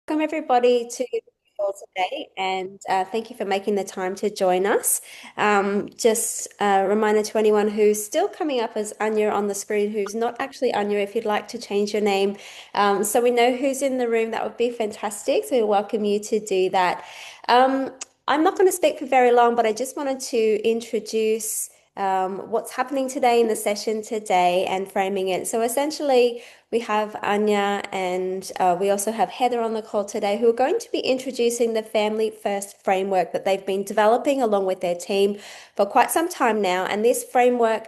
Welcome everybody to the call today, and thank you for making the time to join us. Just a reminder to anyone who's still coming up as Anya on the screen, who's not actually Anya, if you'd like to change your name, so we know who's in the room, that would be fantastic. So we welcome you to do that. Um, I'm not going to speak for very long, but I just wanted to introduce what's happening today in the session today and framing it. So essentially, we have Anya and we also have Heather on the call today who are going to be introducing the Family First framework that they've been developing along with their team for quite some time now. And this framework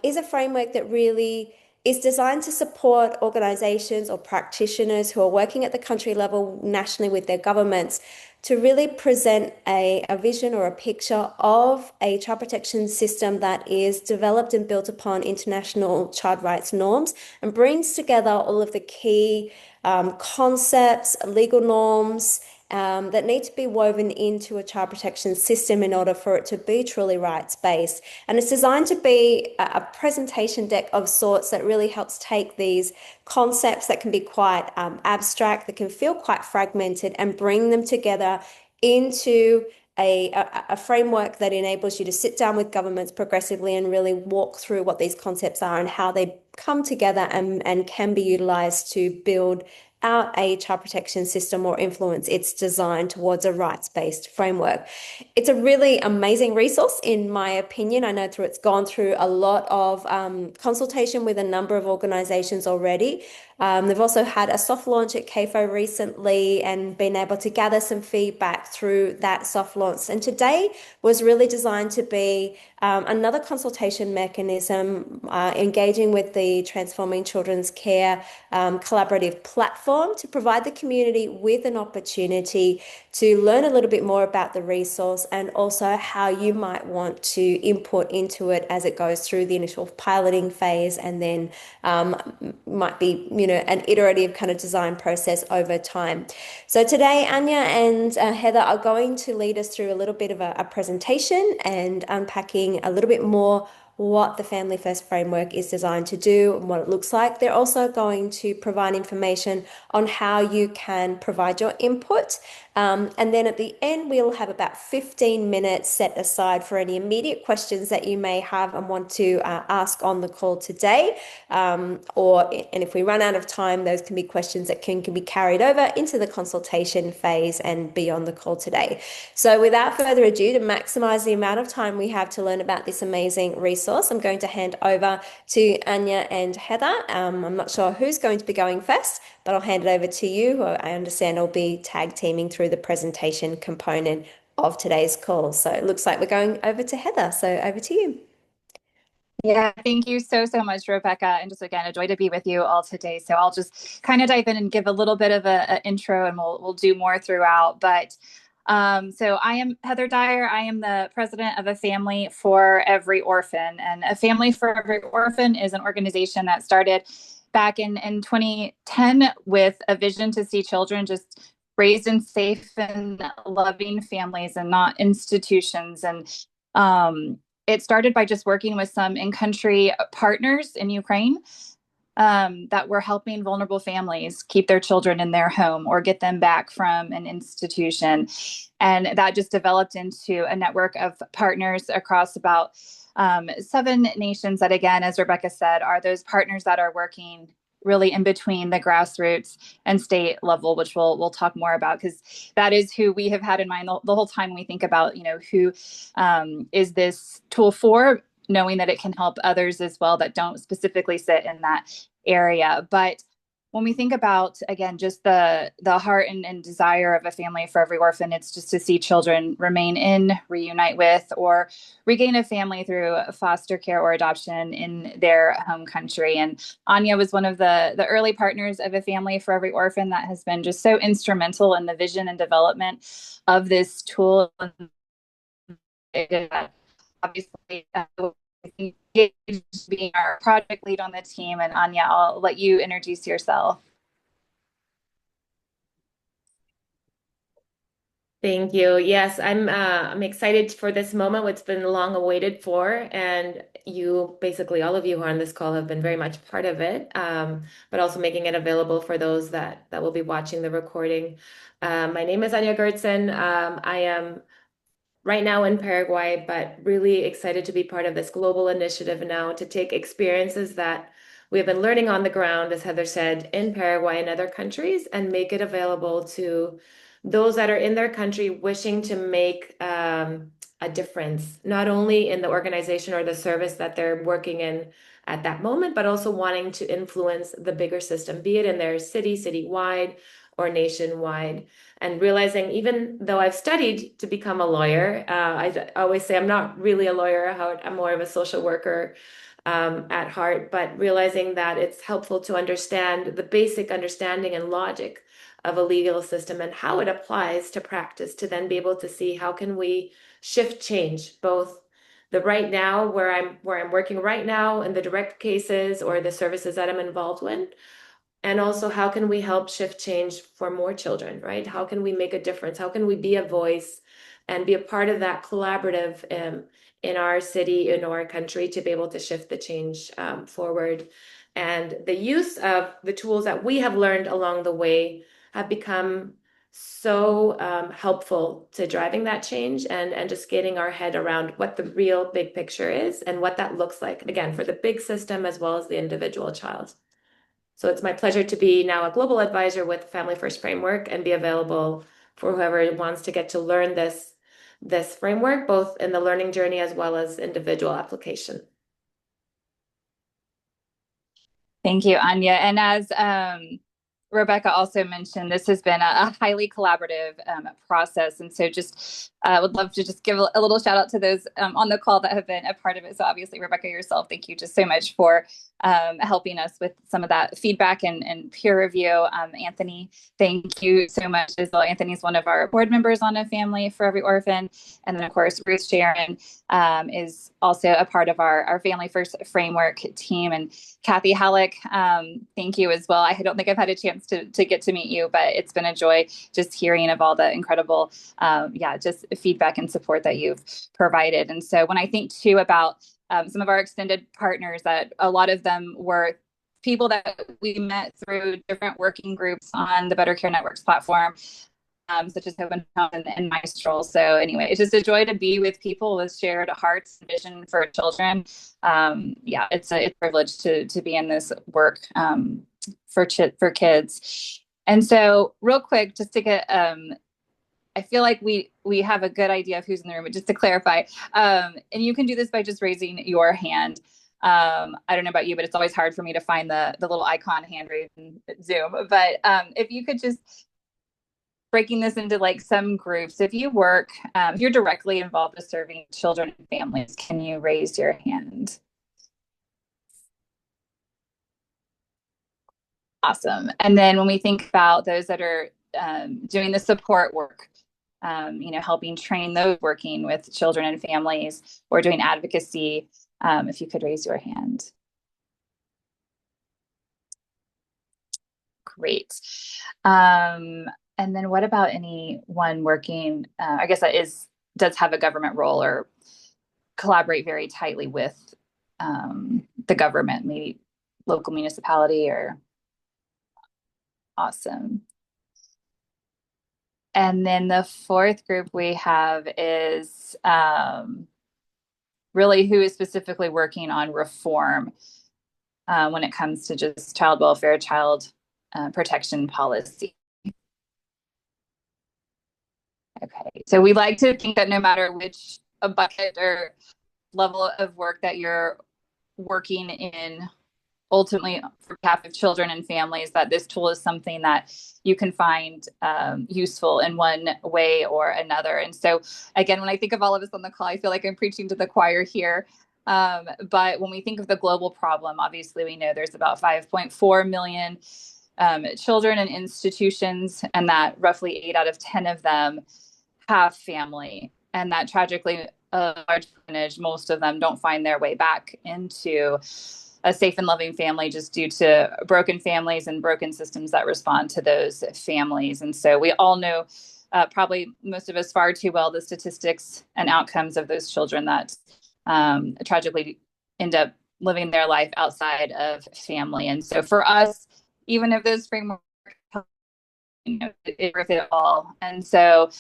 is a framework that really is designed to support organizations or practitioners who are working at the country level nationally with their governments to really present a vision or a picture of a child protection system that is developed and built upon international child rights norms and brings together all of the key concepts, legal norms, that need to be woven into a child protection system in order for it to be truly rights-based. And it's designed to be a presentation deck of sorts that really helps take these concepts that can be quite abstract, that can feel quite fragmented, and bring them together into a framework that enables you to sit down with governments progressively and really walk through what these concepts are and how they come together and can be utilized to build out a child protection system or influence its design towards a rights-based framework. It's a really amazing resource, in my opinion. I know it's gone through a lot of consultation with a number of organizations already. They've also had a soft launch at CAFO recently and been able to gather some feedback through that soft launch. And today was really designed to be another consultation mechanism, engaging with the Transforming Children's Care collaborative platform to provide the community with an opportunity to learn a little bit more about the resource and also how you might want to input into it as it goes through the initial piloting phase and then might be, an iterative kind of design process over time. So today, Anya and Heather are going to lead us through a little bit of a presentation and unpacking a little bit more what the Family First framework is designed to do and what it looks like. They're also going to provide information on how you can provide your input. And then at the end, we'll have about 15 minutes set aside for any immediate questions that you may have and want to ask on the call today. And if we run out of time, those can be questions that can be carried over into the consultation phase and beyond the call today. So without further ado, to maximize the amount of time we have to learn about this amazing resource, I'm going to hand over to Anya and Heather. I'm not sure who's going to be going first, but I'll hand it over to you, who I understand will be tag teaming through the presentation component of today's call. So it looks like we're going over to Heather. So over to you. Yeah, thank you so much, Rebecca. And just again, a joy to be with you all today. So I'll just kind of dive in and give a little bit of a intro, and we'll do more throughout. But so I am Heather Dyer. I am the president of A Family for Every Orphan, and A Family for Every Orphan is an organization that started back in 2010 with a vision to see children just raised in safe and loving families and not institutions. And it started by just working with some in-country partners in Ukraine that were helping vulnerable families keep their children in their home or get them back from an institution. And that just developed into a network of partners across about 7 nations that, again, as Rebecca said, are those partners that are working really in between the grassroots and state level, which we'll talk more about, because that is who we have had in mind the whole time we think about, who is this tool for, knowing that it can help others as well that don't specifically sit in that area. But when we think about, again, just the heart and desire of A Family for Every Orphan, it's just to see children remain in, reunite with, or regain a family through foster care or adoption in their home country. And Anya was one of the early partners of A Family for Every Orphan that has been just so instrumental in the vision and development of this tool. Obviously, being our project lead on the team. And Anya, I'll let you introduce yourself. Thank you. Yes, I'm excited for this moment. It's been long awaited for, and you basically all of you who are on this call have been very much part of it, but also making it available for those that will be watching the recording. My name is Anya Gertsen. I am right now in Paraguay, but really excited to be part of this global initiative now to take experiences that we have been learning on the ground, as Heather said, in Paraguay and other countries, and make it available to those that are in their country wishing to make a difference, not only in the organization or the service that they're working in at that moment, but also wanting to influence the bigger system, be it in their city, citywide, or nationwide. And realizing, even though I've studied to become a lawyer, I always say I'm not really a lawyer. I'm more of a social worker at heart, but realizing that it's helpful to understand the basic understanding and logic of a legal system and how it applies to practice to then be able to see how can we shift change, both the right now where I'm working right now in the direct cases or the services that I'm involved with, and also, how can we help shift change for more children, right? How can we make a difference? How can we be a voice and be a part of that collaborative in our city, in our country, to be able to shift the change forward? And the use of the tools that we have learned along the way have become so helpful to driving that change and just getting our head around what the real big picture is and what that looks like, again, for the big system as well as the individual child. So it's my pleasure to be now a global advisor with Family First Framework and be available for whoever wants to get to learn this framework, both in the learning journey as well as individual application. Thank you, Anya. And as Rebecca also mentioned, this has been a highly collaborative process. And so just would love to just give a little shout out to those on the call that have been a part of it. So obviously, Rebecca, yourself, thank you just so much for helping us with some of that feedback and peer review. Anthony, thank you so much as well. Anthony's one of our board members on A Family for Every Orphan. And then, of course, Ruth Sharon is also a part of our Family First Framework team. And Kathy Halleck, thank you as well. I don't think I've had a chance to get to meet you, but it's been a joy just hearing of all the incredible, just feedback and support that you've provided. And so when I think too about some of our extended partners, that a lot of them were people that we met through different working groups on the Better Care Networks platform, such as Open Home and Maestral. So anyway, it's just a joy to be with people with shared hearts and vision for children. It's a privilege to be in this work for kids. And so real quick, just to get, I feel like we have a good idea of who's in the room, but just to clarify, and you can do this by just raising your hand. I don't know about you, but it's always hard for me to find the little icon hand raise in Zoom. But if you could just breaking this into like some groups. If you work, if you're directly involved with serving children and families, can you raise your hand? Awesome. And then when we think about those that are doing the support work, helping train those working with children and families or doing advocacy, if you could raise your hand. Great. And then what about anyone working, I guess does have a government role or collaborate very tightly with the government, maybe local municipality or awesome. And then the fourth group we have is really who is specifically working on reform when it comes to just child welfare, child protection policy. Okay, so we like to think that no matter which a bucket or level of work that you're working in, ultimately for behalf of children and families, that this tool is something that you can find useful in one way or another. And so again, when I think of all of us on the call, I feel like I'm preaching to the choir here. But when we think of the global problem, obviously we know there's about 5.4 million children in institutions, and that roughly 8 out of 10 of them have family, and that tragically a large percentage, most of them don't find their way back into a safe and loving family just due to broken families and broken systems that respond to those families. And so we all know probably most of us far too well the statistics and outcomes of those children that tragically end up living their life outside of family. And so for us, even if those frameworks, it worth it all. And so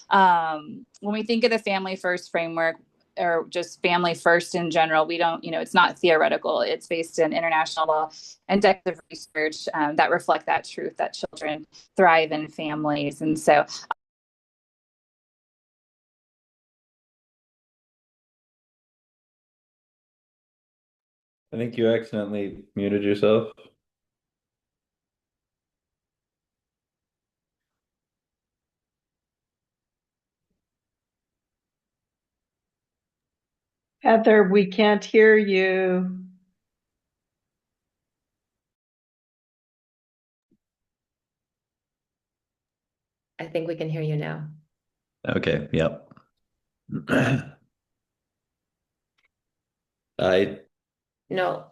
when we think of the family first framework, or just family first in general, we don't, it's not theoretical. It's based in international law and decades of research that reflect that truth, that children thrive in families. And so I think you accidentally muted yourself. Heather, we can't hear you. I think we can hear you now. Okay, yep. I No,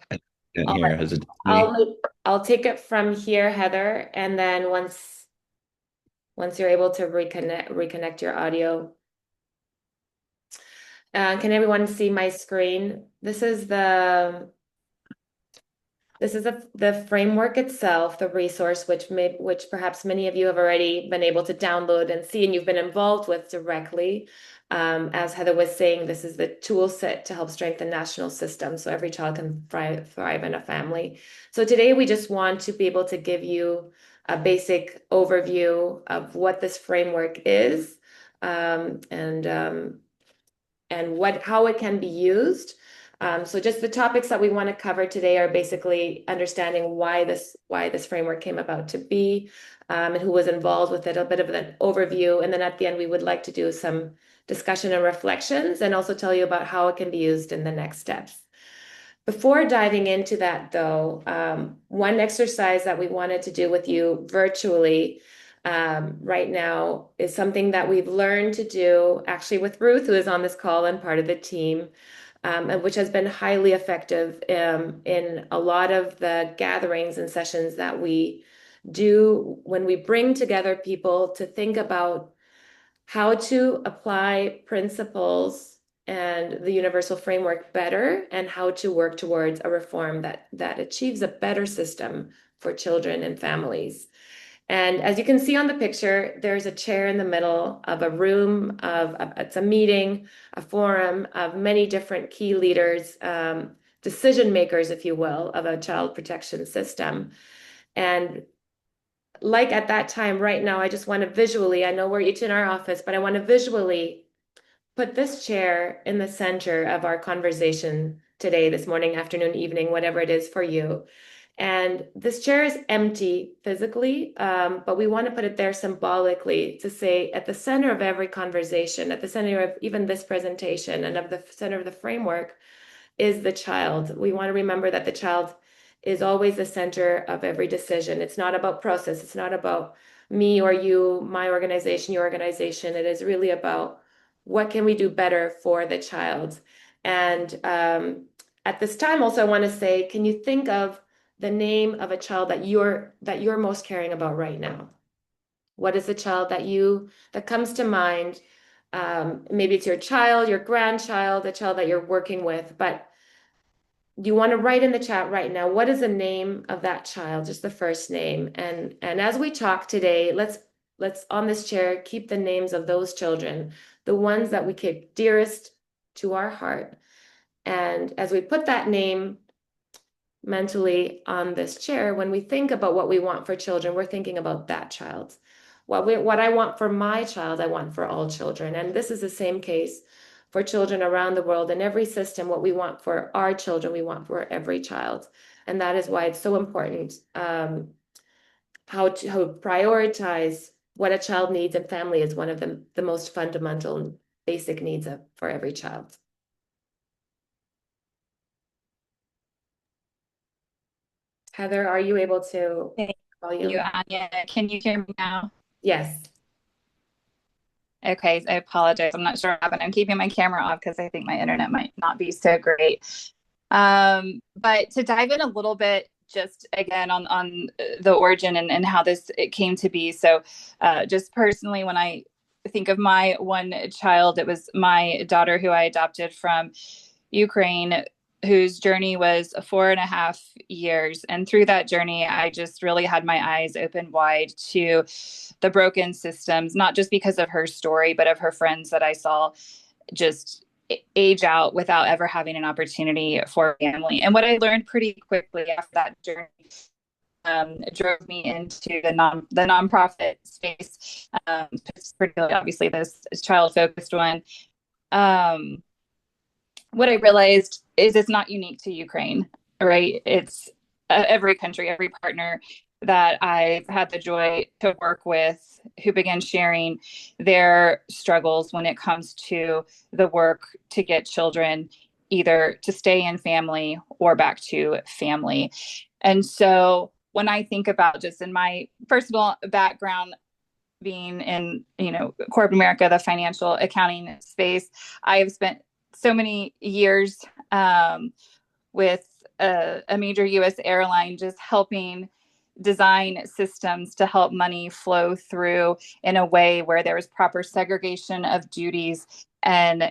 can't hear. Is it me? I'll take it from here, Heather, and then once you're able to reconnect your audio. Can everyone see my screen? This is the framework itself, the resource, which perhaps many of you have already been able to download and see, and you've been involved with directly. As Heather was saying, this is the tool set to help strengthen national systems so every child can thrive in a family. So today we just want to be able to give you a basic overview of what this framework is, and how it can be used. So just the topics that we want to cover today are basically understanding why this framework came about to be, and who was involved with it, a bit of an overview. And then at the end, we would like to do some discussion and reflections and also tell you about how it can be used in the next steps. Before diving into that, though, one exercise that we wanted to do with you virtually right now is something that we've learned to do actually with Ruth, who is on this call and part of the team, and which has been highly effective in a lot of the gatherings and sessions that we do when we bring together people to think about how to apply principles and the universal framework better, and how to work towards a reform that achieves a better system for children and families. And as you can see on the picture, there's a chair in the middle of a room it's a meeting, a forum of many different key leaders, decision makers, if you will, of a child protection system. And like at that time, right now, I just want to visually, I know we're each in our office, but I want to visually put this chair in the center of our conversation today, this morning, afternoon, evening, whatever it is for you. And this chair is empty physically, but we want to put it there symbolically to say at the center of every conversation, at the center of even this presentation and of the center of the framework is the child. We want to remember that the child is always the center of every decision. It's not about process. It's not about me or you, my organization, your organization. It is really about what can we do better for the child. And at this time, also, I want to say, can you think of the name of a child that you're most caring about right now? What is the child that comes to mind? Maybe it's your child, your grandchild, the child that you're working with, but you want to write in the chat right now, what is the name of that child, just the first name. And as we talk today, let's on this chair keep the names of those children, the ones that we keep dearest to our heart. And as we put that name mentally on this chair, when we think about what we want for children, we're thinking about that child. What I want for my child, I want for all children. And this is the same case for children around the world. In every system, what we want for our children, we want for every child. And that is why it's so important how to prioritize what a child needs, and family is one of the most fundamental and basic needs for every child. Heather, are you able to call you? Anya, can you hear me now? Yes. Okay, I apologize. I'm not sure what happened. I'm keeping my camera off because I think my internet might not be so great. But to dive in a little bit, just again on the origin and how it came to be. So just personally, when I think of my one child, it was my daughter who I adopted from Ukraine, whose journey was 4.5 years. And through that journey, I just really had my eyes open wide to the broken systems, not just because of her story, but of her friends that I saw just age out without ever having an opportunity for family. And what I learned pretty quickly after that journey drove me into the nonprofit space, particularly obviously this child focused one. What I realized is it's not unique to Ukraine, right? It's every country, every partner that I've had the joy to work with who began sharing their struggles when it comes to the work to get children either to stay in family or back to family. And so when I think about just in my personal background, being in, corporate America, the financial accounting space, I have spent so many years with a major U.S. airline, just helping design systems to help money flow through in a way where there was proper segregation of duties and,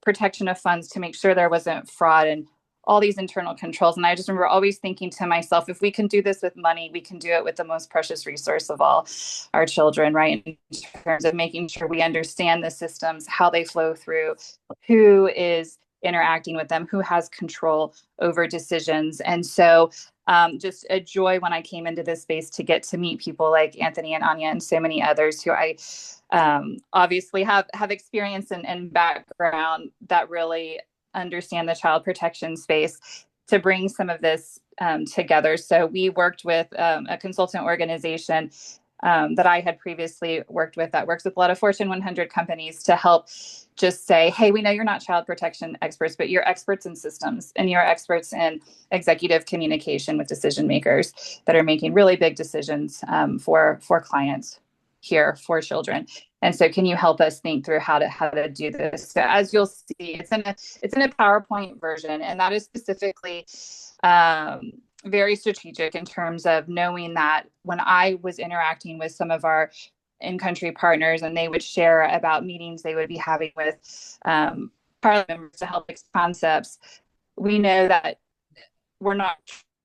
protection of funds to make sure there wasn't fraud and all these internal controls. And I just remember always thinking to myself, if we can do this with money, we can do it with the most precious resource of all, our children, right? In terms of making sure we understand the systems, how they flow through, who is interacting with them, who has control over decisions. And so just a joy when I came into this space to get to meet people like Anthony and Anya and so many others who I obviously have experience and background that really understand the child protection space to bring some of this together. So we worked with a consultant organization that I had previously worked with that works with a lot of Fortune 100 companies to help just say, hey, we know you're not child protection experts, but you're experts in systems and you're experts in executive communication with decision makers that are making really big decisions for clients here for children. And so can you help us think through how to do this? So as you'll see, it's in a PowerPoint version, and that is specifically very strategic in terms of knowing that when I was interacting with some of our in-country partners and they would share about meetings they would be having with parliament members to help fix concepts, we know that we're not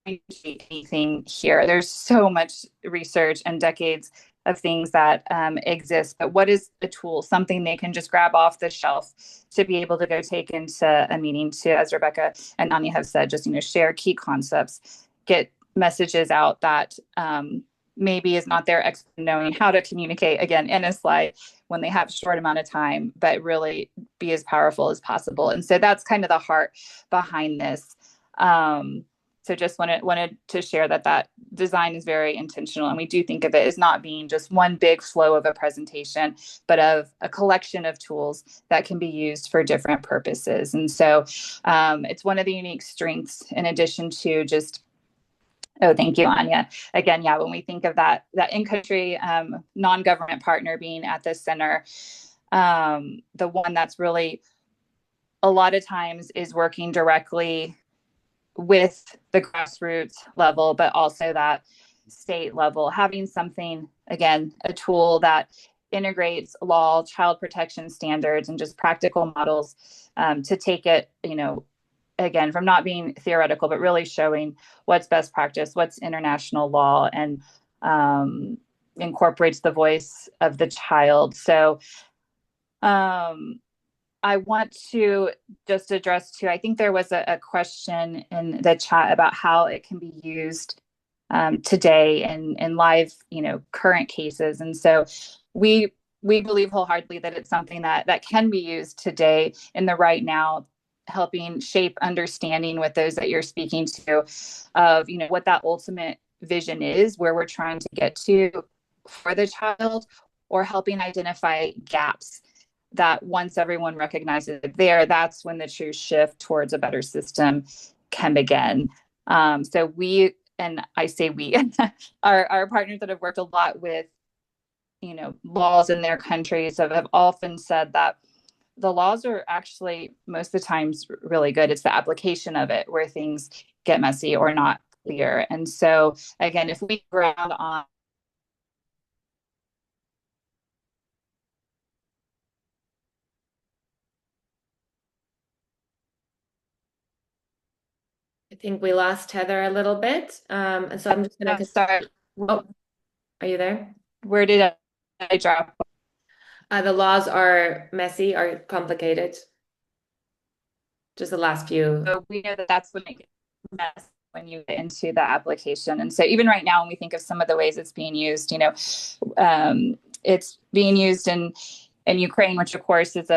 trying to change anything here. There's so much research and decades of things that exist, but what is the tool, something they can just grab off the shelf to be able to go take into a meeting to, as Rebecca and Anya have said, just, share key concepts, get messages out that maybe is not their expert knowing how to communicate, again, in a slide when they have a short amount of time, but really be as powerful as possible. And so that's kind of the heart behind this. So just wanted to share that design is very intentional. And we do think of it as not being just one big flow of a presentation, but of a collection of tools that can be used for different purposes. And so it's one of the unique strengths in addition to just, oh, thank you, Anya. Again, yeah, when we think of that in-country non-government partner being at the center, the one that's really a lot of times is working directly with the grassroots level, but also that state level, having something, again, a tool that integrates law, child protection standards, and just practical models to take it, again, from not being theoretical, but really showing what's best practice, what's international law, and incorporates the voice of the child. So I want to just address too, I think there was a question in the chat about how it can be used today in live, current cases. And so we believe wholeheartedly that it's something that can be used today in the right now, helping shape understanding with those that you're speaking to of, what that ultimate vision is, where we're trying to get to for the child, or helping identify gaps that once everyone recognizes it there, that's when the true shift towards a better system can begin. So we, and I say we, our partners that have worked a lot with, laws in their countries have often said that the laws are actually most of the times really good. It's the application of it where things get messy or not clear. And so again, if we ground on think we lost Heather a little bit. And so I'm just going I'm to, sorry. oh, are you there? Where did I drop? The laws are messy, are complicated. Just the last few. So we know that that's when it gets messy when you get into the application. And so even right now, when we think of some of the ways it's being used, it's being used in Ukraine, which of course is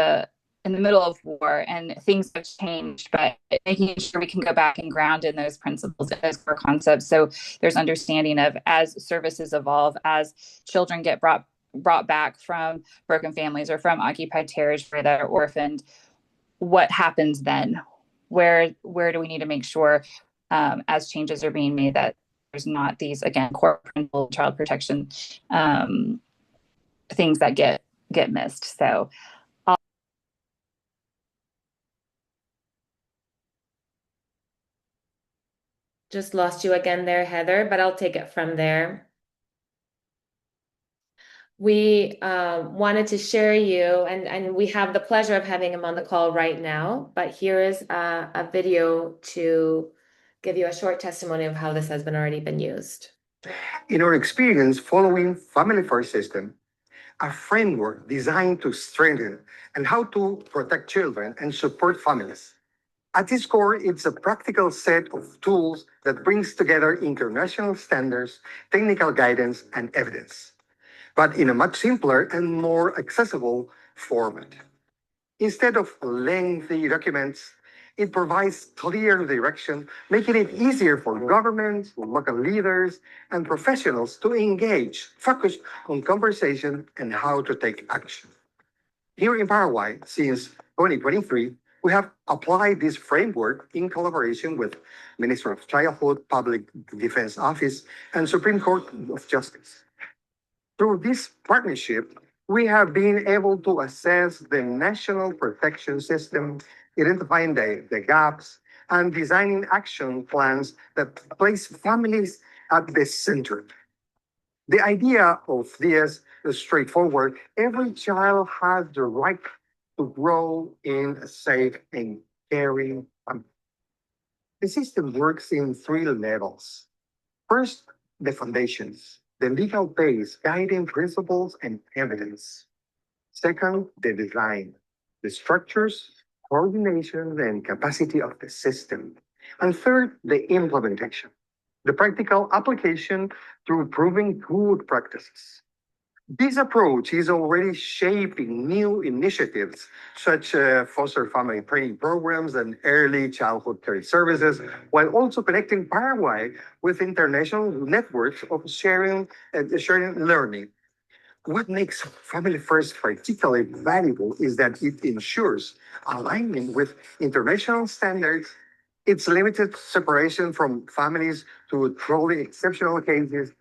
in the middle of war, and things have changed, but making sure we can go back and ground in those principles and those core concepts. So there's understanding of, as services evolve, as children get brought back from broken families or from occupied territory that are orphaned, what happens then? Where do we need to make sure, as changes are being made, that there's not these, again, core principle child protection things that get missed. So Just lost you again there, Heather, but I'll take it from there. We wanted to share you, and we have the pleasure of having him on the call right now, but here is a video to give you a short testimony of how this has already been used. In our experience following Family First System, a framework designed to strengthen and how to protect children and support families. At its core, it's a practical set of tools that brings together international standards, technical guidance, and evidence, but in a much simpler and more accessible format. Instead of lengthy documents, it provides clear direction, making it easier for governments, local leaders, and professionals to engage, focus on conversation and how to take action. Here in Paraguay, since 2023, we have applied this framework in collaboration with Minister of Childhood, Public Defense Office, and Supreme Court of Justice. Through this partnership, we have been able to assess the national protection system, identifying the gaps, and designing action plans that place families at the center. The idea of this is straightforward. Every child has the right to grow in a safe and caring family. The system works in three levels. First, the foundations, the legal base, guiding principles and evidence. Second, the design, the structures, coordination, and capacity of the system. And third, the implementation, the practical application through proving good practices. This approach is already shaping new initiatives such as foster family training programs and early childhood care services, while also connecting Paraguay with international networks of sharing learning. What makes Family First particularly valuable is that it ensures alignment with international standards. Its limited separation from families to truly exceptional cases.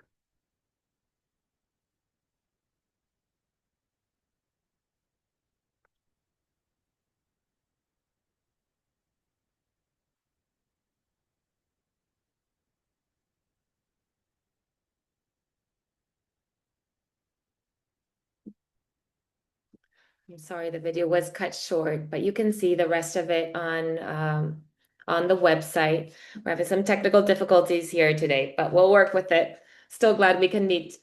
I'm sorry, the video was cut short, but you can see the rest of it on the website. We're having some technical difficulties here today, but we'll work with it. Still glad we can meet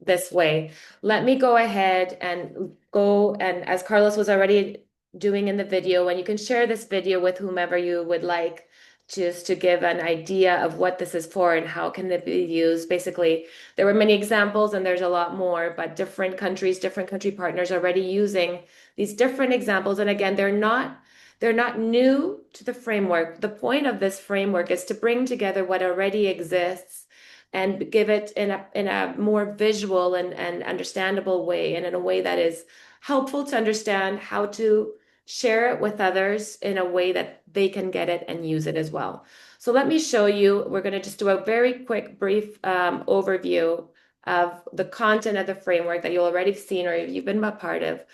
this way. Let me go ahead and go, and as Carlos was already doing in the video, and you can share this video with whomever you would like, just to give an idea of what this is for and how can it be used. Basically, there were many examples and there's a lot more, but different countries, different country partners are already using these different examples. And again, they're not new to the framework. The point of this framework is to bring together what already exists and give it in a more visual and understandable way, and in a way that is helpful to understand how to share it with others in a way that they can get it and use it as well. So let me show you, we're going to just do a very quick, brief overview of the content of the framework that you'll already have seen or you've been a part of.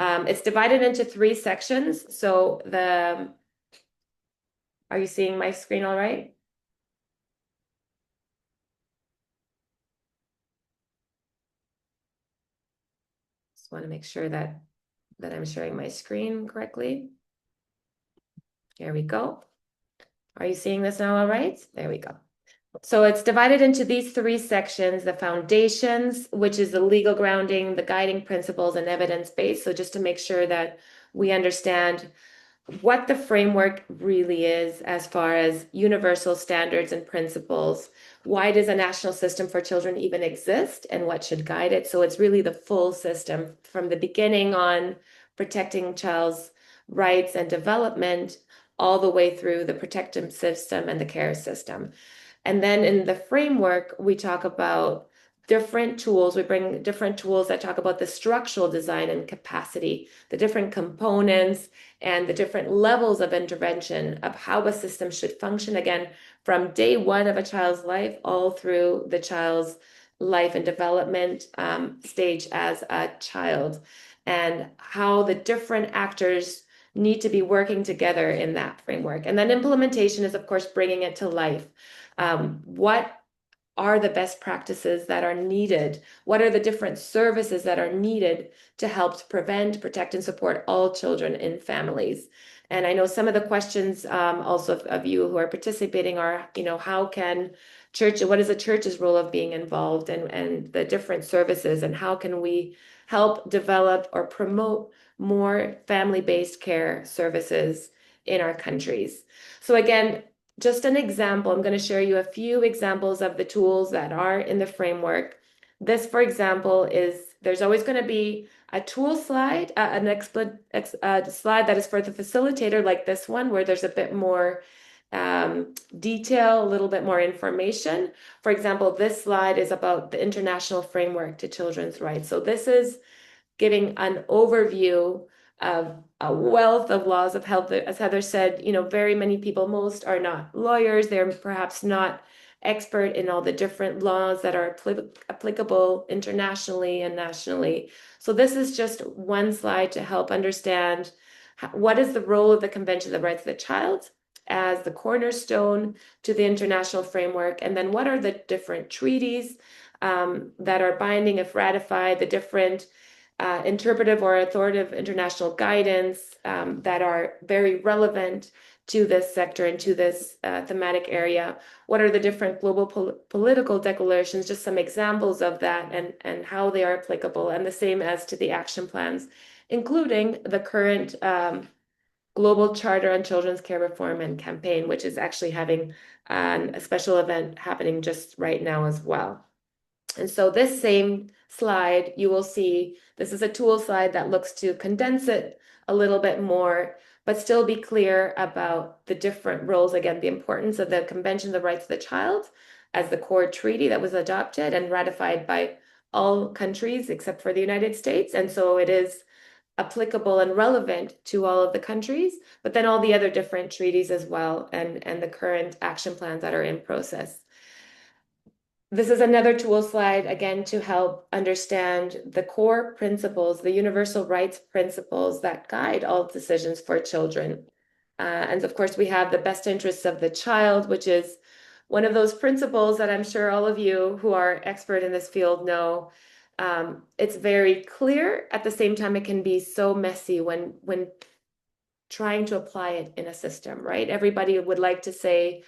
It's divided into 3 sections. So are you seeing my screen all right? Just want to make sure that I'm sharing my screen correctly. Here we go. Are you seeing this now all right? There we go. So it's divided into these three sections: the foundations, which is the legal grounding, the guiding principles, and evidence base. So just to make sure that we understand what the framework really is as far as universal standards and principles. Why does a national system for children even exist, and what should guide it? So it's really the full system from the beginning on, protecting child's rights and development, all the way through the protective system and the care system. And then in the framework, we talk about different tools. We bring different tools that talk about the structural design and capacity, the different components, and the different levels of intervention of how a system should function, again, from day one of a child's life all through the child's life and development stage as a child, and how the different actors need to be working together in that framework. And then implementation is, of course, bringing it to life. What are the best practices that are needed? What are the different services that are needed to help prevent, protect, and support all children in families? And I know some of the questions also of you who are participating are, how can what is the church's role of being involved, and the different services, and how can we help develop or promote more family-based care services in our countries? So again, just an example, I'm going to share you a few examples of the tools that are in the framework. This, for example, there's always going to be a tool slide, slide that is for the facilitator, like this one, where there's a bit more detail, a little bit more information. For example, this slide is about the International Framework to Children's Rights. So this is giving an overview of a wealth of laws of health. As Heather said, very many people, most are not lawyers. They're perhaps not expert in all the different laws that are applicable internationally and nationally. So this is just one slide to help understand what is the role of the Convention of the Rights of the Child as the cornerstone to the international framework, and then what are the different treaties that are binding if ratified, the different interpretive or authoritative international guidance that are very relevant to this sector and to this thematic area. What are the different global political declarations, just some examples of that, and how they are applicable, and the same as to the action plans, including the current Global Charter on Children's Care Reform and Campaign, which is actually having a special event happening just right now as well. And so this same slide, you will see, this is a tool slide that looks to condense it a little bit more, but still be clear about the different roles. Again, the importance of the Convention of the Rights of the Child as the core treaty that was adopted and ratified by all countries except for the United States. And so it is applicable and relevant to all of the countries, but then all the other different treaties as well, and the current action plans that are in process. This is another tool slide, again, to help understand the core principles, the universal rights principles that guide all decisions for children. And of course, we have the best interests of the child, which is one of those principles that I'm sure all of you who are expert in this field know. It's very clear. At the same time, it can be so messy when trying to apply it in a system, right? Everybody would like to say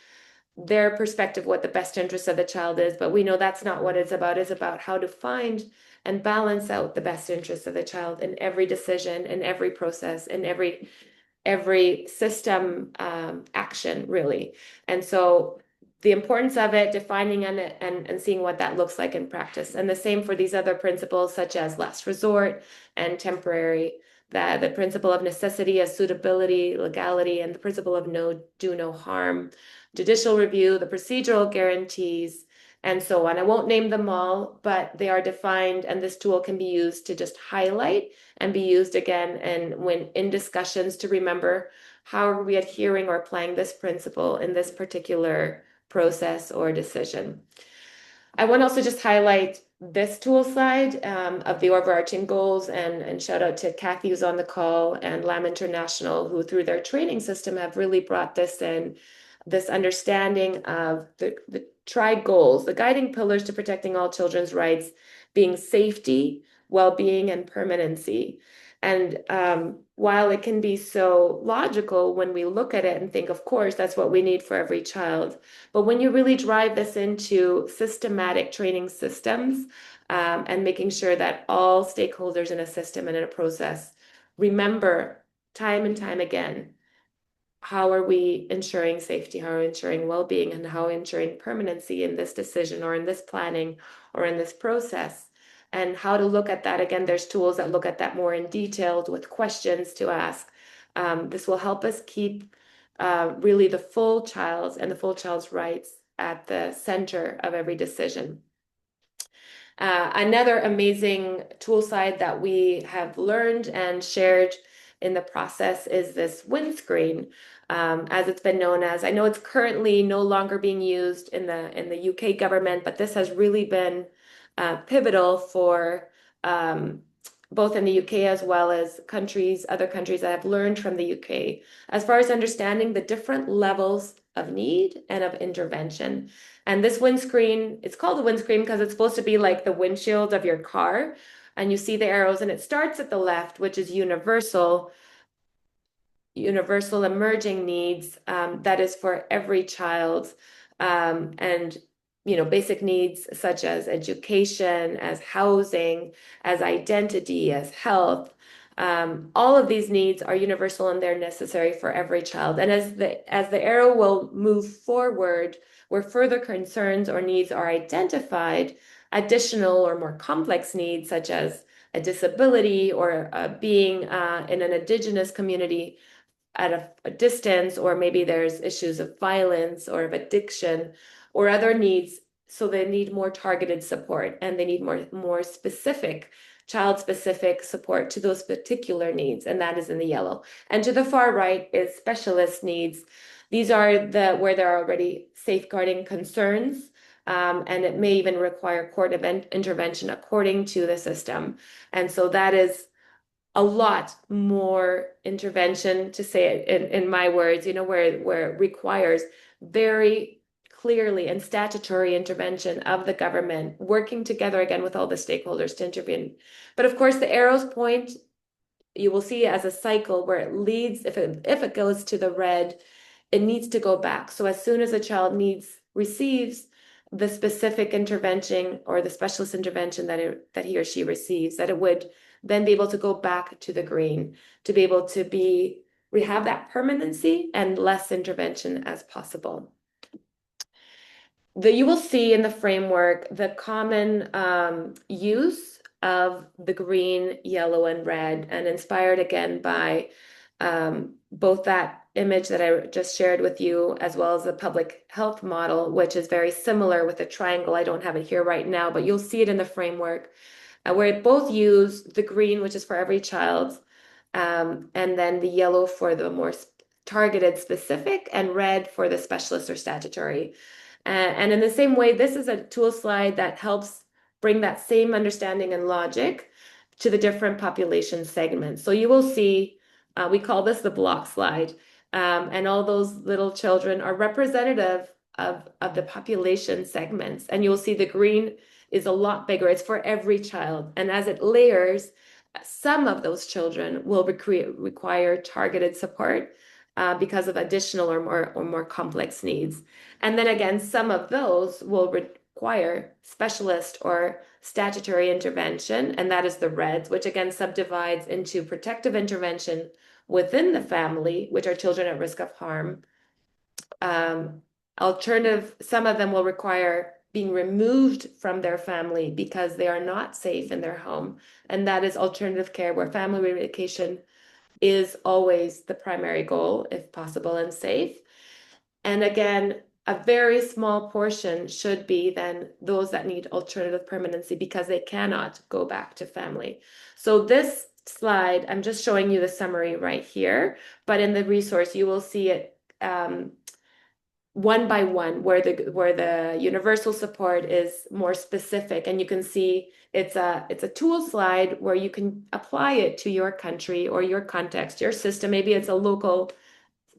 their perspective, what the best interest of the child is, but we know that's not what it's about. It's about how to find and balance out the best interest of the child in every decision, in every process, in every system action, really. And so the importance of it, defining and seeing what that looks like in practice. And the same for these other principles, such as last resort and temporary, the principle of necessity as suitability, legality, and the principle of do no harm, judicial review, the procedural guarantees, and so on. I won't name them all, but they are defined, and this tool can be used to just highlight and be used again, and when in discussions, to remember how are we adhering or applying this principle in this particular process or decision. I want to also just highlight this tool slide of the overarching goals, and shout out to Kathy who's on the call, and LAM International, who through their training system have really brought this in, this understanding of the tri-goals, the guiding pillars to protecting all children's rights being safety, well-being, and permanency. And while it can be so logical when we look at it and think, of course, that's what we need for every child. But when you really drive this into systematic training systems, and making sure that all stakeholders in a system and in a process remember time and time again, how are we ensuring safety, how are we ensuring well-being, and how are we ensuring permanency in this decision or in this planning or in this process, and how to look at that. Again, there's tools that look at that more in detail with questions to ask. This will help us keep really the full child's and the full child's rights at the center of every decision. Another amazing tool side that we have learned and shared in the process is this windscreen, as it's been known as. I know it's currently no longer being used in the UK government, but this has really been pivotal for both in the UK as well as other countries that have learned from the UK, as far as understanding the different levels of need and of intervention. And this windscreen, it's called a windscreen because it's supposed to be like the windshield of your car. And you see the arrows, and it starts at the left, which is universal emerging needs, that is for every child. And basic needs such as education, as housing, as identity, as health. All of these needs are universal and they're necessary for every child. And as the arrow will move forward, where further concerns or needs are identified, additional or more complex needs such as a disability or being in an Indigenous community at a distance, or maybe there's issues of violence or of addiction or other needs. So they need more targeted support, and they need more specific, child-specific support to those particular needs, and that is in the yellow. And to the far right is specialist needs. These are where there are already safeguarding concerns, and it may even require court intervention according to the system. And so that is a lot more intervention, to say it in my words, where it requires very clearly and statutory intervention of the government, working together again with all the stakeholders to intervene. But of course, the arrows point, you will see as a cycle where it leads, if it goes to the red, it needs to go back. So as soon as a child receives the specific intervention or the specialist intervention that he or she receives, that it would then be able to go back to the green, to be able to have that permanency and less intervention as possible. You will see in the framework the common use of the green, yellow, and red, and inspired again by both that image that I just shared with you, as well as the public health model, which is very similar with a triangle. I don't have it here right now, but you'll see it in the framework, where both use the green, which is for every child, and then the yellow for the more targeted specific, and red for the specialist or statutory. And in the same way, this is a tool slide that helps bring that same understanding and logic to the different population segments. So you will see, we call this the block slide, and all those little children are representative of the population segments. And you'll see the green is a lot bigger. It's for every child. And as it layers, some of those children will require targeted support because of additional or more complex needs. And then again, some of those will require specialist or statutory intervention, and that is the reds, which again subdivides into protective intervention within the family, which are children at risk of harm. Alternative, some of them will require being removed from their family because they are not safe in their home. And that is alternative care, where family reunification is always the primary goal, if possible and safe. And again, a very small portion should be then those that need alternative permanency because they cannot go back to family. So this slide, I'm just showing you the summary right here, but in the resource, you will see it one by one, where the universal support is more specific, and you can see it's a tool slide where you can apply it to your country or your context, your system. Maybe it's a local,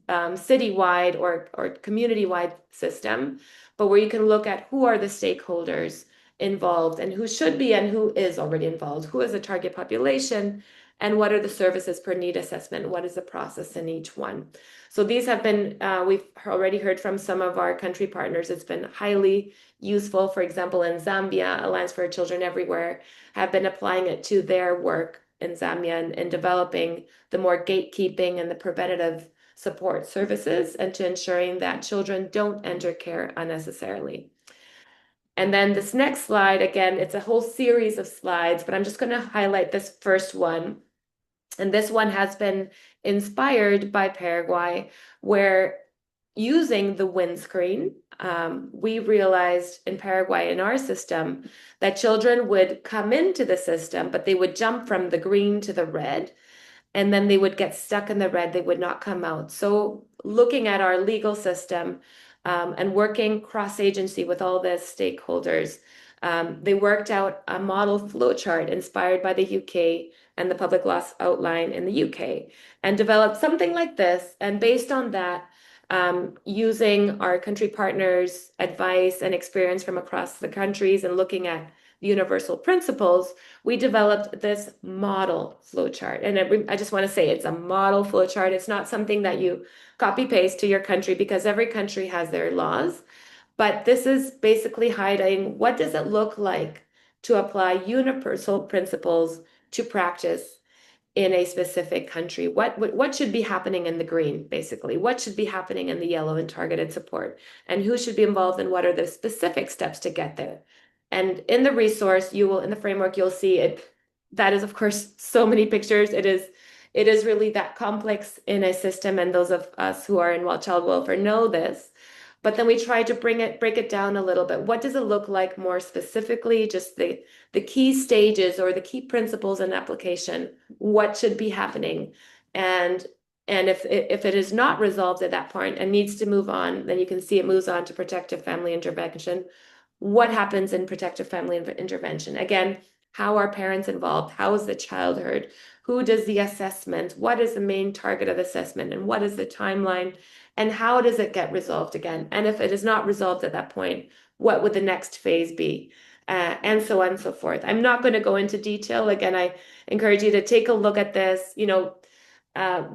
citywide or community-wide system, but where you can look at who are the stakeholders involved and who should be and who is already involved, who is the target population, and what are the services per need assessment? What is the process in each one? So these have been, we've already heard from some of our country partners, it's been highly useful. For example, in Zambia, Alliance for Children Everywhere have been applying it to their work in Zambia and developing the more gatekeeping and the preventative support services and to ensuring that children don't enter care unnecessarily. And then this next slide, again, it's a whole series of slides, but I'm just going to highlight this first one. And this one has been inspired by Paraguay, where using the windscreen, we realized in Paraguay, in our system, that children would come into the system, but they would jump from the green to the red, and then they would get stuck in the red, they would not come out. So looking at our legal system and working cross-agency with all the stakeholders, they worked out a model flowchart inspired by the UK and the public laws outline in the UK and developed something like this. And based on that, using our country partners' advice and experience from across the countries and looking at universal principles, we developed this model flowchart. And I just want to say it's a model flowchart. It's not something that you copy paste to your country because every country has their laws. But this is basically highlighting what does it look like to apply universal principles to practice in a specific country. What should be happening in the green, basically? What should be happening in the yellow in targeted support? And who should be involved and what are the specific steps to get there? And in the resource, in the framework, you'll see it. That is, of course, so many pictures. It is really that complex in a system, and those of us who are in child welfare know this. But then we try to break it down a little bit. What does it look like more specifically? Just the key stages or the key principles in application. What should be happening? And if it is not resolved at that point and needs to move on, then you can see it moves on to protective family intervention. What happens in protective family intervention? Again, how are parents involved? How is the child heard? Who does the assessment? What is the main target of assessment? And what is the timeline? And how does it get resolved again? And if it is not resolved at that point, what would the next phase be? And so on and so forth. I'm not going to go into detail. Again, I encourage you to take a look at this,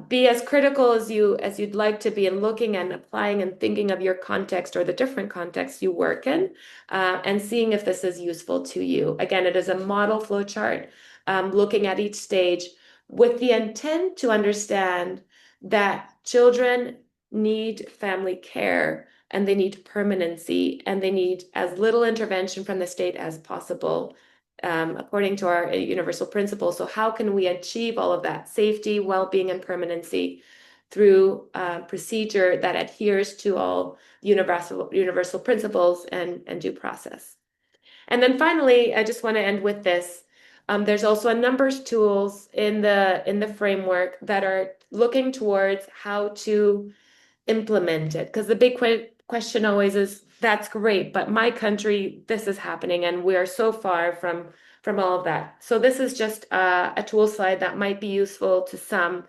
be as critical as you'd like to be in looking and applying and thinking of your context or the different contexts you work in, and seeing if this is useful to you. Again, it is a model flowchart, looking at each stage with the intent to understand that children need family care and they need permanency and they need as little intervention from the state as possible, according to our universal principles. So how can we achieve all of that safety, well-being, and permanency through a procedure that adheres to all universal principles and due process? And then finally, I just want to end with this. There's also a numbers tools in the framework that are looking towards how to implement it. Because the big question always is, that's great, but my country, this is happening, and we are so far from all of that. So this is just a tool slide that might be useful to some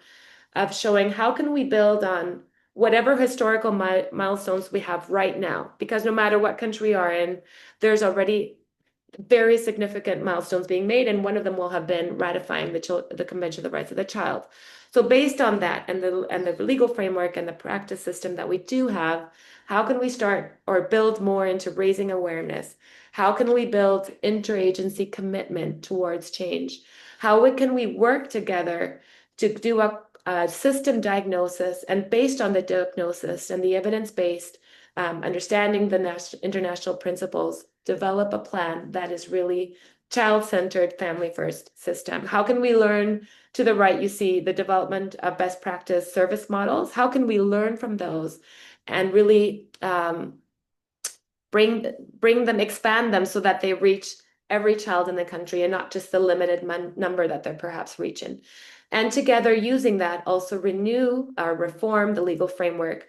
of showing how can we build on whatever historical milestones we have right now, because no matter what country we are in, there's already very significant milestones being made, and one of them will have been ratifying the Convention of the Rights of the Child. So based on that and the legal framework and the practice system that we do have, how can we start or build more into raising awareness? How can we build interagency commitment towards change? How can we work together to do a system diagnosis, and based on the diagnosis and the evidence-based understanding the international principles, develop a plan that is really child-centered, family-first system? How can we learn? To the right, you see the development of best practice service models. How can we learn from those and really bring them, expand them so that they reach every child in the country and not just the limited number that they're perhaps reaching? And together, using that, also renew or reform the legal framework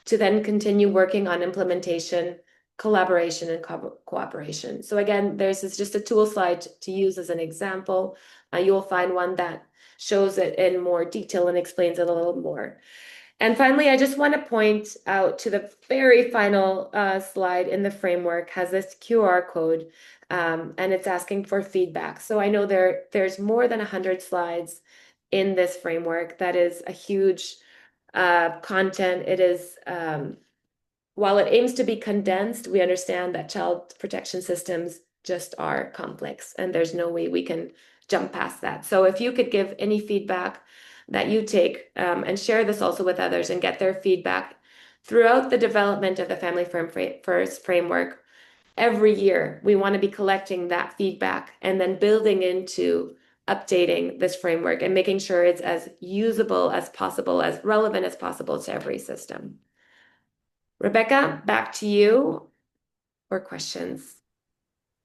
to then continue working on implementation, collaboration, and cooperation. So again, this is just a tool slide to use as an example. You'll find one that shows it in more detail and explains it a little more. And finally, I just want to point out to the very final slide in the framework has this QR code, and it's asking for feedback. So I know there's more than 100 slides in this framework. That is a huge content. It is, while it aims to be condensed, we understand that child protection systems just are complex, and there's no way we can jump past that. So if you could give any feedback that you take, and share this also with others and get their feedback throughout the development of the Family First framework. Every year, we want to be collecting that feedback and then building into updating this framework and making sure it's as usable as possible, as relevant as possible to every system. Rebecca, back to you for questions.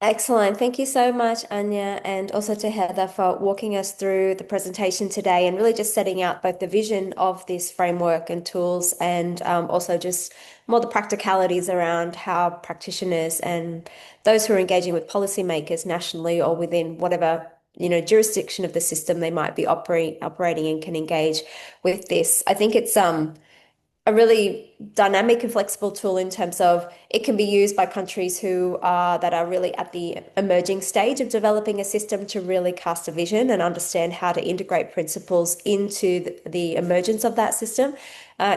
Excellent. Thank you so much, Anya, and also to Heather for walking us through the presentation today and really just setting out both the vision of this framework and tools and also just more the practicalities around how practitioners and those who are engaging with policymakers nationally or within whatever jurisdiction of the system they might be operating in can engage with this. I think it's a really dynamic and flexible tool in terms of it can be used by countries that are really at the emerging stage of developing a system to really cast a vision and understand how to integrate principles into the emergence of that system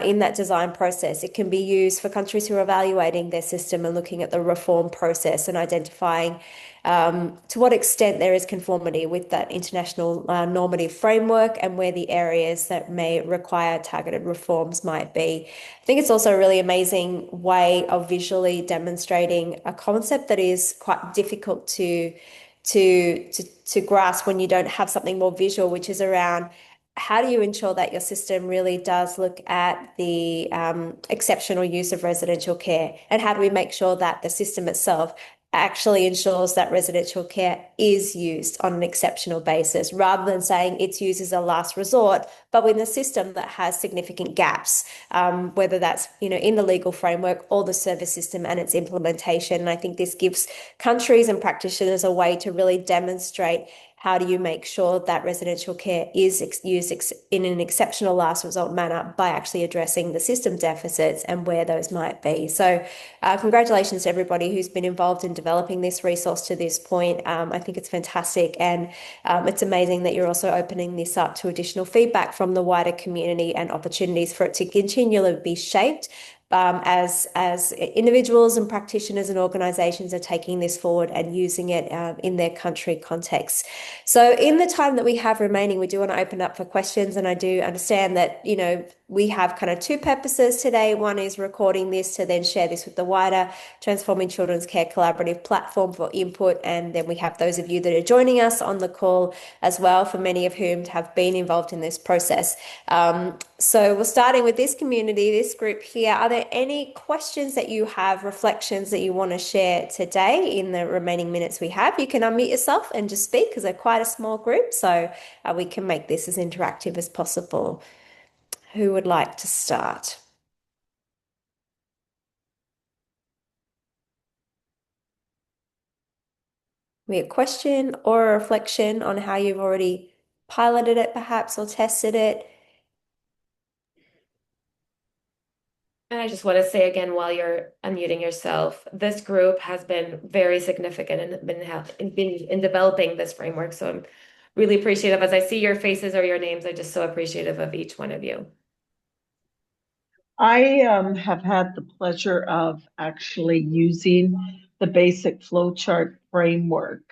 in that design process. It can be used for countries who are evaluating their system and looking at the reform process and identifying to what extent there is conformity with that international normative framework and where the areas that may require targeted reforms might be. I think it's also a really amazing way of visually demonstrating a concept that is quite difficult to grasp when you don't have something more visual, which is around how do you ensure that your system really does look at the exceptional use of residential care, and how do we make sure that the system itself actually ensures that residential care is used on an exceptional basis, rather than saying it's used as a last resort, but with a system that has significant gaps, whether that's in the legal framework or the service system and its implementation. And I think this gives countries and practitioners a way to really demonstrate how do you make sure that residential care is used in an exceptional last result manner by actually addressing the system deficits and where those might be. So congratulations to everybody who's been involved in developing this resource to this point. I think it's fantastic, and it's amazing that you're also opening this up to additional feedback from the wider community and opportunities for it to continually be shaped as individuals and practitioners and organizations are taking this forward and using it in their country context. So in the time that we have remaining, we do want to open up for questions, and I do understand that we have kind of two purposes today. One is recording this to then share this with the wider Transforming Children's Care Collaborative platform for input, and then we have those of you that are joining us on the call as well, for many of whom have been involved in this process. So we're starting with this community, this group here. Are there any questions that you have, reflections that you want to share today in the remaining minutes we have? You can unmute yourself and just speak, because they're quite a small group, so we can make this as interactive as possible. Who would like to start? We a question or a reflection on how you've already piloted it perhaps or tested it? And I just want to say again, while you're unmuting yourself, this group has been very significant in developing this framework. So I'm really appreciative. As I see your faces or your names, I'm just so appreciative of each one of you. I have had the pleasure of actually using the basic flowchart framework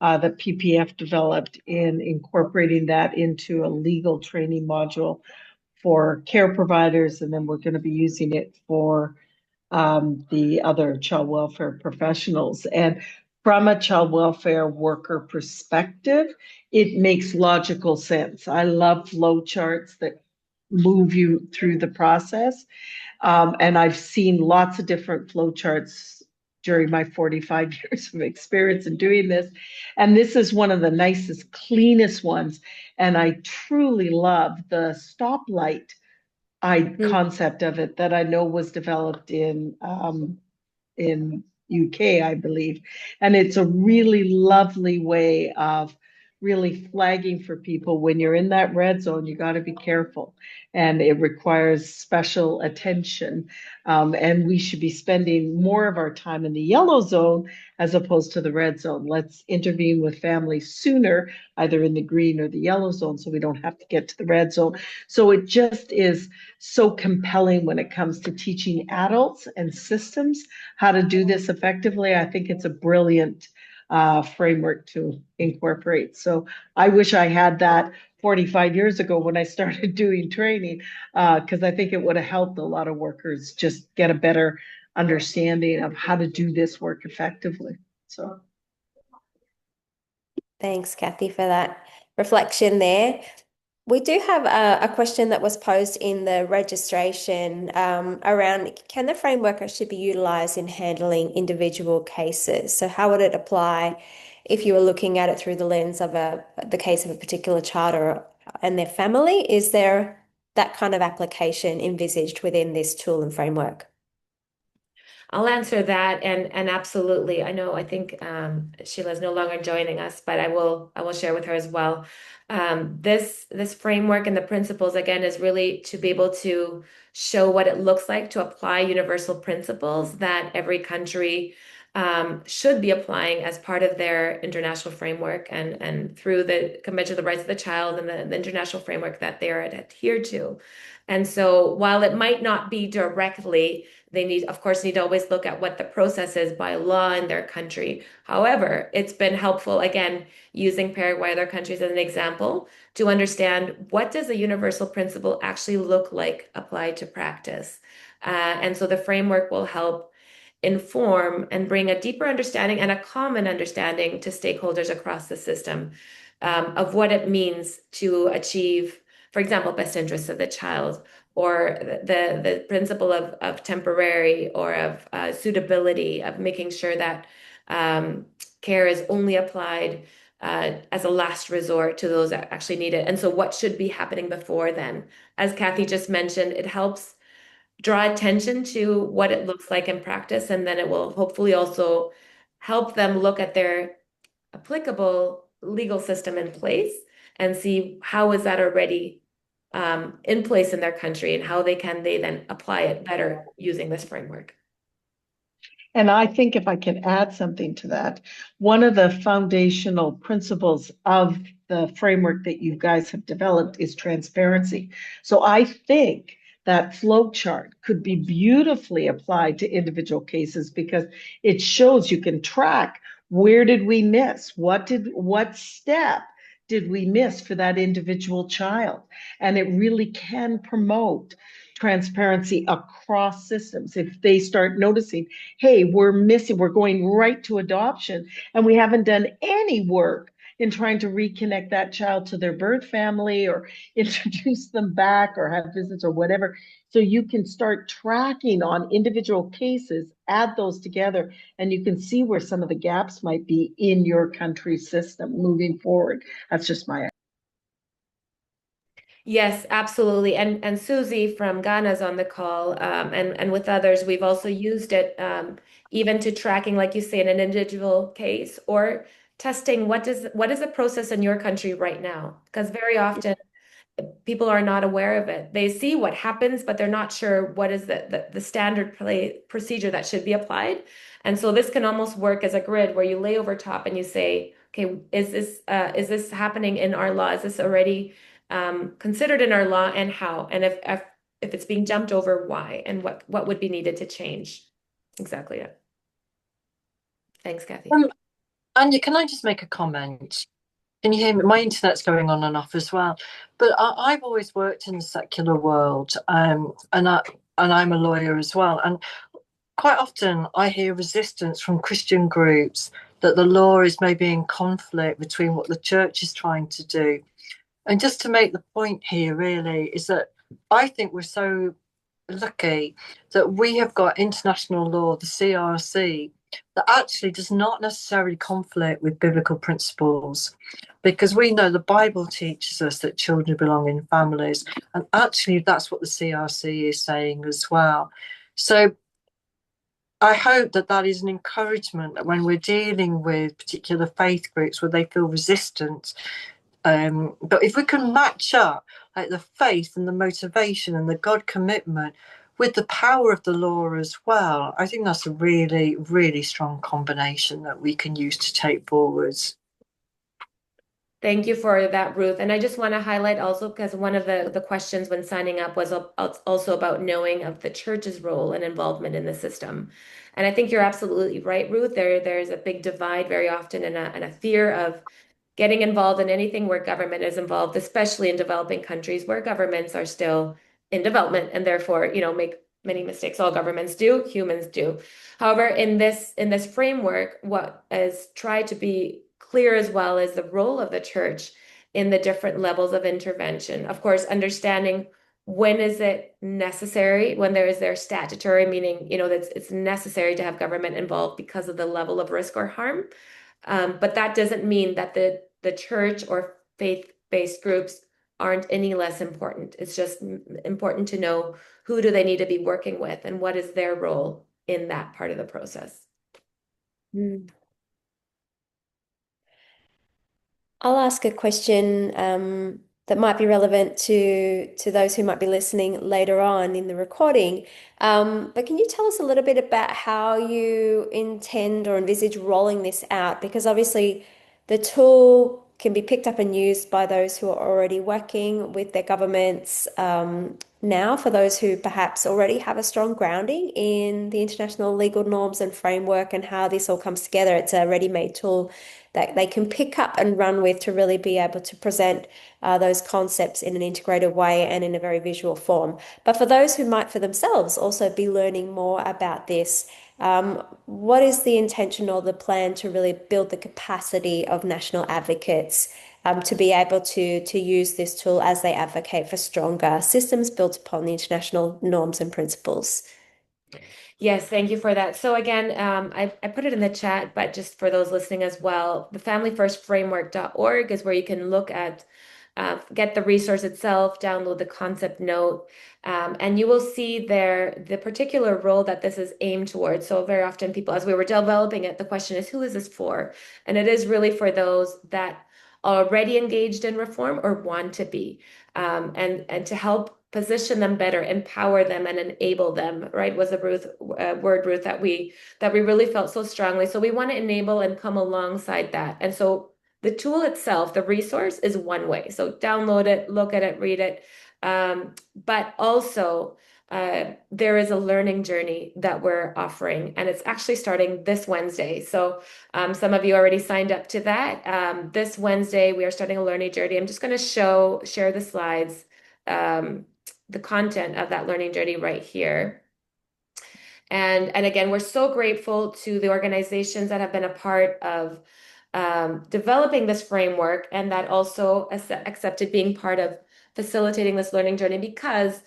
that PPF developed in incorporating that into a legal training module for care providers, and then we're going to be using it for the other child welfare professionals. And from a child welfare worker perspective, it makes logical sense. I love flowcharts that move you through the process. And I've seen lots of different flowcharts during my 45 years of experience in doing this. And this is one of the nicest, cleanest ones. And I truly love the stoplight concept of it that I know was developed in UK, I believe. And it's a really lovely way of really flagging for people when you're in that red zone, you got to be careful, and it requires special attention. And we should be spending more of our time in the yellow zone as opposed to the red zone. Let's intervene with families sooner, either in the green or the yellow zone, so we don't have to get to the red zone. So it just is so compelling when it comes to teaching adults and systems how to do this effectively. I think it's a brilliant framework to incorporate. So I wish I had that 45 years ago when I started doing training, because I think it would have helped a lot of workers just get a better understanding of how to do this work effectively. So Thanks, Kathy, for that reflection there. We do have a question that was posed in the registration around, can the framework actually be utilized in handling individual cases? So how would it apply if you were looking at it through the lens of the case of a particular child and their family? Is there that kind of application envisaged within this tool and framework? I'll answer that, and absolutely. I think Sheila's no longer joining us, but I will share with her as well. This framework and the principles again is really to be able to show what it looks like to apply universal principles that every country should be applying as part of their international framework and through the Convention of the Rights of the Child and the international framework that they are adhered to. And so while it might not be directly, they of course, need to always look at what the process is by law in their country. However, it's been helpful, again, using Paraguay, other countries as an example, to understand what does a universal principle actually look like applied to practice. And so the framework will help inform and bring a deeper understanding and a common understanding to stakeholders across the system of what it means to achieve, for example, best interests of the child, or the principle of temporary or of suitability, of making sure that care is only applied as a last resort to those that actually need it. And so what should be happening before then? As Kathy just mentioned, it helps draw attention to what it looks like in practice, and then it will hopefully also help them look at their applicable legal system in place and see how is that already in place in their country, and how they then apply it better using this framework. and I think if I can add something to that, one of the foundational principles of the framework that you guys have developed is transparency. So I think that flow chart could be beautifully applied to individual cases, because it shows you can track, where did we miss? What step did we miss for that individual child? And it really can promote transparency across systems. If they start noticing, hey, we're going right to adoption, and we haven't done any work in trying to reconnect that child to their birth family, or introduce them back, or have visits, or whatever. So you can start tracking on individual cases, add those together, and you can see where some of the gaps might be in your country's system moving forward. That's just my. Yes, absolutely. And Susie from Ghana is on the call, and with others, we've also used it even to tracking, like you say, in an individual case, or testing what is the process in your country right now? Because very often people are not aware of it. They see what happens, but they're not sure what is the standard procedure that should be applied. And so this can almost work as a grid where you lay over top and you say, okay, is this happening in our law? Is this already considered in our law, and how? And if it's being jumped over, why? And what would be needed to change? Exactly. Yeah. Thanks, Kathy. Anya, can I just make a comment? Can you hear me? My internet's going on and off as well. But I've always worked in the secular world, and I'm a lawyer as well. And quite often I hear resistance from Christian groups that the law is maybe in conflict between what the church is trying to do. And just to make the point here, really, is that I think we're so lucky that we have got international law, the CRC, that actually does not necessarily conflict with biblical principles, because we know the Bible teaches us that children belong in families, and actually that's what the CRC is saying as well. So I hope that that is an encouragement that when we're dealing with particular faith groups where they feel resistance, but if we can match up like the faith and the motivation and the God commitment with the power of the law as well, I think that's a really, really strong combination that we can use to take forwards. Thank you for that, Ruth. And I just want to highlight also, because one of the questions when signing up was also about knowing of the church's role and involvement in the system. And I think you're absolutely right, Ruth. There's a big divide very often and a fear of getting involved in anything where government is involved, especially in developing countries where governments are still in development and therefore, make many mistakes. All governments do, humans do. However, in this framework, what is tried to be clear as well is the role of the church in the different levels of intervention. Of course, understanding when is it necessary, when there statutory, meaning, that it's necessary to have government involved because of the level of risk or harm. But that doesn't mean that the church or faith-based groups aren't any less important. It's just important to know who do they need to be working with and what is their role in that part of the process. Mm. I'll ask a question that might be relevant to those who might be listening later on in the recording. But can you tell us a little bit about how you intend or envisage rolling this out? Because obviously the tool can be picked up and used by those who are already working with their governments. Now, for those who perhaps already have a strong grounding in the international legal norms and framework and how this all comes together, it's a ready-made tool that they can pick up and run with to really be able to present those concepts in an integrated way and in a very visual form. But for those who might for themselves also be learning more about this, what is the intention or the plan to really build the capacity of national advocates to be able to use this tool as they advocate for stronger systems built upon the international norms and principles? Yes, thank you for that. So again, I put it in the chat, but just for those listening as well, the familyfirstframework.org is where you can look at, get the resource itself, download the concept note, and you will see there the particular role that this is aimed towards. So very often people, as we were developing it, the question is, who is this for? And it is really for those that are already engaged in reform or want to be, and to help position them better, empower them, and enable them, right? Was a word, Ruth, that we really felt so strongly. So we want to enable and come alongside that. And so the tool itself, the resource, is one way. So download it, look at it, read it. But also there is a learning journey that we're offering, and it's actually starting this Wednesday. So some of you already signed up to that. This Wednesday, we are starting a learning journey. I'm just going to share the slides, the content of that learning journey right here. And again, we're so grateful to the organizations that have been a part of developing this framework and that also accepted being part of facilitating this learning journey, because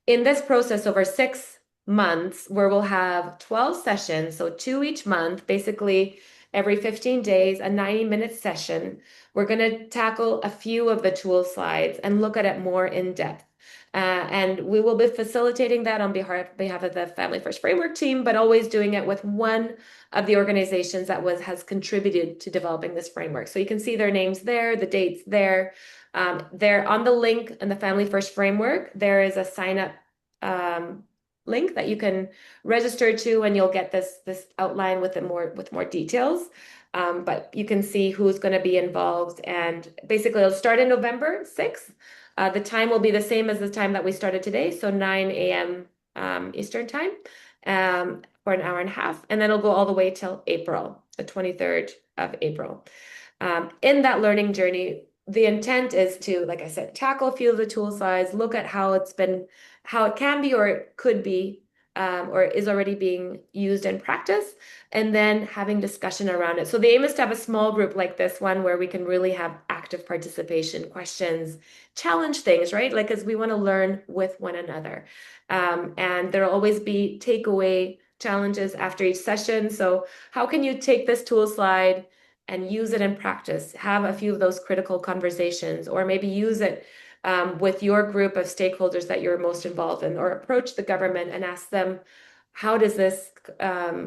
in this process over 6 months, where we'll have 12 sessions, so 2 each month, basically every 15 days, a 90-minute session, we're going to tackle a few of the tool slides and look at it more in depth. And we will be facilitating that on behalf of the Family First Framework team, but always doing it with one of the organizations that has contributed to developing this framework. So you can see their names there, the dates there. There on the link in the Family First Framework, there is a sign up link that you can register to, and you'll get this outline with more details. But you can see who's going to be involved, and basically it'll start in November 6th. The time will be the same as the time that we started today, so 9 a.m. Eastern time, for an hour and a half, and then it'll go all the way till April, the 23rd of April. In that learning journey, the intent is to, like I said, tackle a few of the tool slides, look at how it can be or it could be, or is already being used in practice, and then having discussion around it. So the aim is to have a small group like this one where we can really have active participation, questions, challenge things, right? Like, as we want to learn with one another. And there'll always be takeaway challenges after each session. So how can you take this tool slide and use it in practice? Have a few of those critical conversations, or maybe use it with your group of stakeholders that you're most involved in, or approach the government and ask them, how does this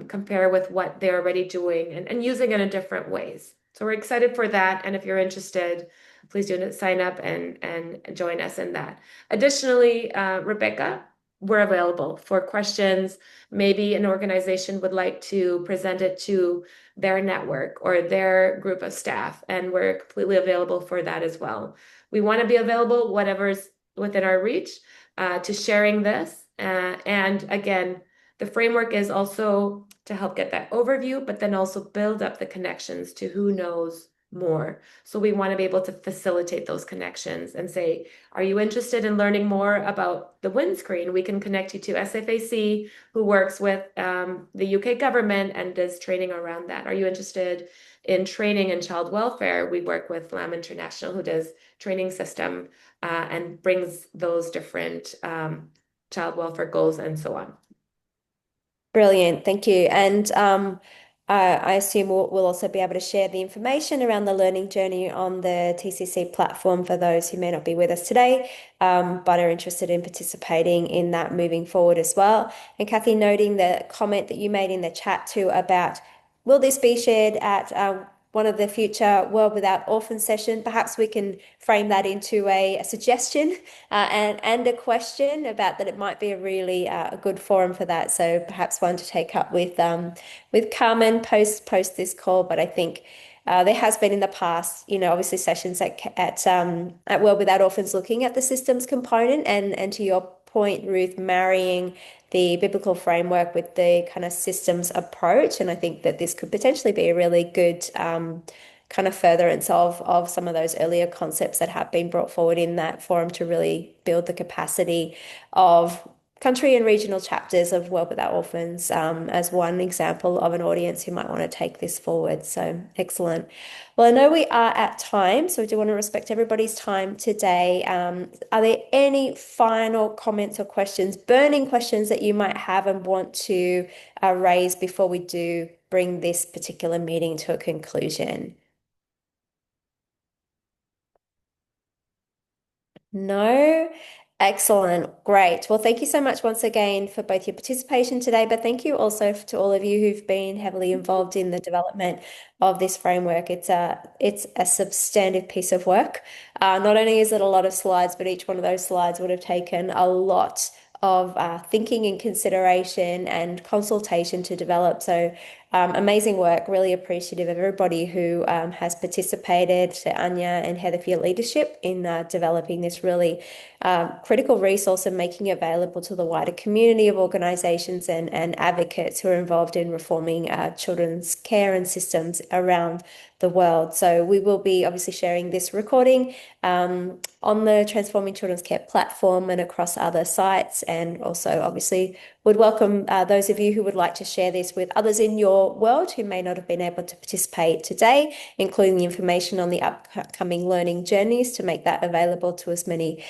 compare with what they're already doing and using it in different ways. So we're excited for that. And if you're interested, please do sign up and join us in that. Additionally, Rebecca, we're available for questions. Maybe an organization would like to present it to their network or their group of staff, and we're completely available for that as well. We want to be available, whatever's within our reach, to sharing this. And again, the framework is also to help get that overview, but then also build up the connections to who knows more. So we want to be able to facilitate those connections and say, are you interested in learning more about the windscreen? We can connect you to SFAC, who works with the UK government and does training around that. Are you interested in training in child welfare? We work with LAM International, who does training system and brings those different child welfare goals and so on. Brilliant, thank you. And I assume we'll also be able to share the information around the learning journey on the TCC platform for those who may not be with us today, but are interested in participating in that moving forward as well. And Kathy, noting the comment that you made in the chat too about, will this be shared at one of the future World Without Orphans session? Perhaps we can frame that into a suggestion and a question about that. It might be a really a good forum for that. So perhaps one to take up with Carmen post this call. But I think there has been in the past, obviously sessions at World Without Orphans looking at the systems component and to your point, Ruth, marrying the biblical framework with the kind of systems approach. And I think that this could potentially be a really good kind of furtherance of some of those earlier concepts that have been brought forward in that forum to really build the capacity of country and regional chapters of World Without Orphans as one example of an audience who might want to take this forward. So excellent. Well, I know we are at time, so I do want to respect everybody's time today. Are there any final comments or questions, burning questions that you might have and want to raise before we do bring this particular meeting to a conclusion? No? Excellent. Great. Well, thank you so much once again for both your participation today, but thank you also to all of you who've been heavily involved in the development of this framework. It's a substantive piece of work. Not only is it a lot of slides, but each one of those slides would have taken a lot of thinking and consideration and consultation to develop. So amazing work. Really appreciative of everybody who has participated, to Anya and Heather for your leadership in developing this really critical resource and making it available to the wider community of organisations and advocates who are involved in reforming children's care and systems around the world. So we will be obviously sharing this recording on the Transforming Children's Care platform and across other sites, and also obviously would welcome those of you who would like to share this with others in your world who may not have been able to participate today, including the information on the upcoming learning journeys to make that available to as many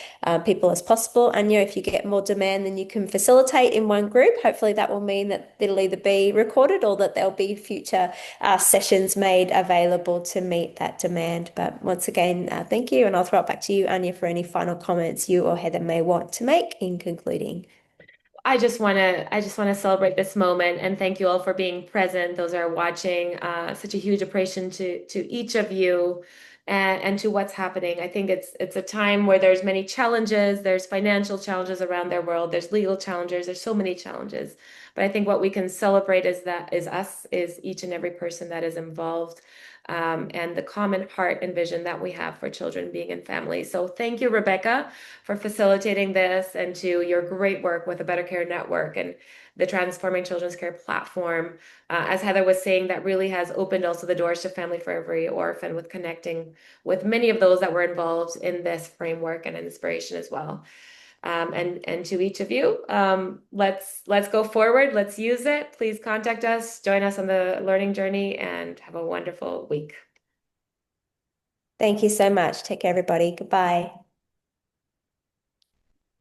people as possible. And if you get more demand than you can facilitate in one group, hopefully that will mean that it'll either be recorded or that there'll be future sessions made available to meet that demand. But once again, thank you, and I'll throw it back to you, Anya, for any final comments you or Heather may want to make in concluding. I just want to celebrate this moment and thank you all for being present. Those are watching. Such a huge appreciation to each of you and to what's happening. I think it's a time where there's many challenges. There's financial challenges around their world. There's legal challenges. There's so many challenges. But I think what we can celebrate is each and every person that is involved. And the common heart and vision that we have for children being in families. So thank you, Rebecca, for facilitating this, and to your great work with the Better Care Network and the Transforming Children's Care platform. As Heather was saying, that really has opened also the doors to Family for Every Orphan, with connecting with many of those that were involved in this framework and inspiration as well. And to each of you, let's go forward. Let's use it. Please contact us, join us on the learning journey, and have a wonderful week. Thank you so much. Take care, everybody. Goodbye.